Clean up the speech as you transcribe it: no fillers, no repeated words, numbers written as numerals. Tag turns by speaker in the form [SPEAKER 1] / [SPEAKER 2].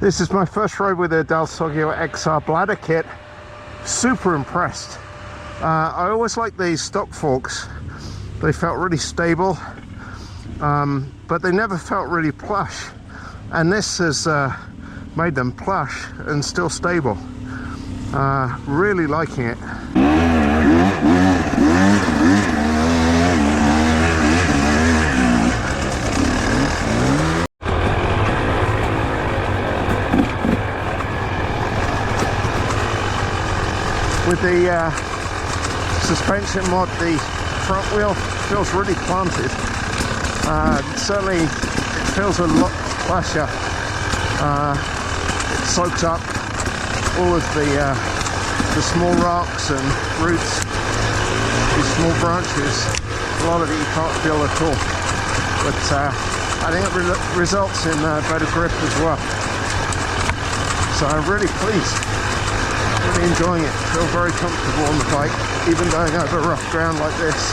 [SPEAKER 1] This is my first ride with the Dal Soggio XR Bladder kit. Super impressed. I always like these stock forks. They felt really stable, but they never felt really plush. And this has made them plush and still stable. Really liking it. With the suspension mod, the front wheel feels really planted. Certainly it feels a lot plusher. It soaks up all of the small rocks and roots, these small branches. A lot of it you can't feel at all, but I think it results in better grip as well. So I'm really pleased. Really enjoying it. Feel very comfortable on the bike, even going over rough ground like this.